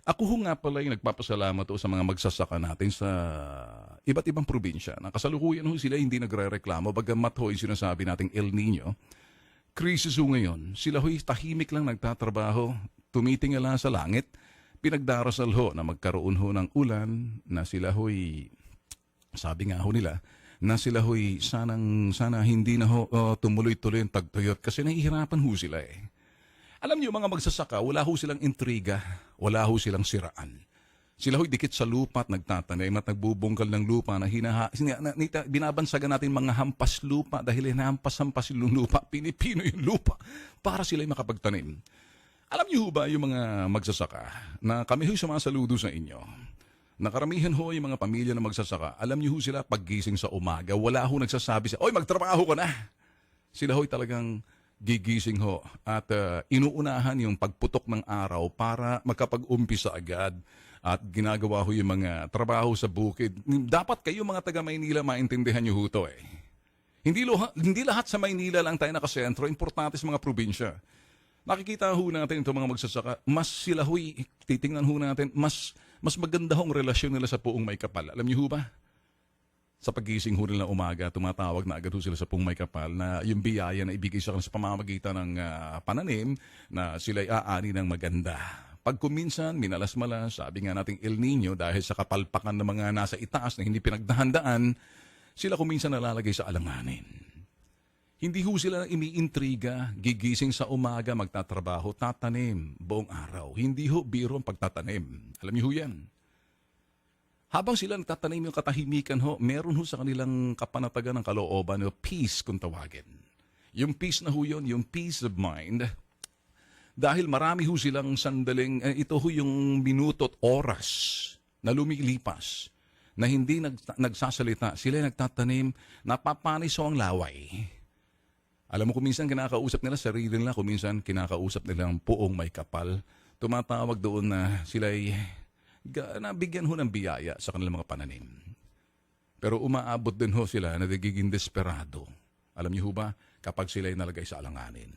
Ako ho nga pala yung nagpapasalamat ho sa mga magsasaka natin sa iba't ibang probinsya. Na kasalukuyan ho sila hindi nagre-reklamo. Bagamat ho yung sinasabi nating El Nino, krisis ho ngayon, sila ho'y tahimik lang nagtatrabaho, tumitingala sa langit, pinagdarasal ho na magkaroon ho ng ulan, na sila ho'y, sabi nga ho nila, na sila ho'y sana hindi na ho tumuloy-tuloy yung tagtuyot kasi nahihirapan ho sila eh. Alam niyo mga magsasaka, wala ho silang intriga, wala ho silang siraan. Sila ho'y dikit sa lupa at nagtatanim at nagbubungkal ng lupa na binabansagan natin mga hampas lupa dahil hinahampas-hampas yung lupa, pinipino yung lupa para sila'y makapagtanim. Alam niyo ba yung mga magsasaka na kami ho'y sumasaludo sa inyo? Nakaramihan ho yung mga pamilya na magsasaka, alam niyo ho sila paggising sa umaga, wala ho nagsasabi sa, "Oy, magtrabaho ka na!" Sila ho'y talagang gigising ho at inuunahan yung pagputok ng araw para makapag-umpisa agad at ginagawa ho yung mga trabaho sa bukid. Dapat kayo mga taga Maynila maintindihan nyo ho to eh. Hindi lahat sa Maynila lang tayo nakasentro, importante sa mga probinsya. Nakikita ho natin itong mga magsasaka, mas sila ho'y, titingnan ho natin, mas maganda hong relasyon nila sa Puong May Kapal. Alam niyo ho ba? Sa pagising ho nila umaga, tumatawag na agad ho sila sa Puong May Kapal na yung biyaya na ibigay sa kanila sa pamamagitan ng pananim na sila'y aani ng maganda. Pag kuminsan, minalas-malas, sabi nga nating El Nino, dahil sa kapalpakan ng mga nasa itaas na hindi pinagdahandaan, sila kuminsan nalalagay sa alanganin. Hindi ho sila iniintriga, gigising sa umaga, magtatrabaho, tatanim buong araw. Hindi ho biro ang pagtatanim. Alam niyo ho yan. Habang sila nagtatanim yung katahimikan ho, meron ho sa kanilang kapanatagan ng kalooban o peace kung tawagin. Yung peace na ho yun, yung peace of mind, dahil marami ho silang sandaling, ito ho yung minuto at oras na lumilipas, na hindi nagsasalita, sila nagtatanim, napapanis ho ang laway. Alam mo, kuminsan kinakausap nila sarili nila, kuminsan kinakausap nila ang Puong May Kapal. Tumatawag doon na sila'y nabigyan ho ng biyaya sa kanilang mga pananim. Pero umaabot din ho sila na nagiging desperado. Alam niyo ho ba, kapag sila'y nalagay sa alanganin.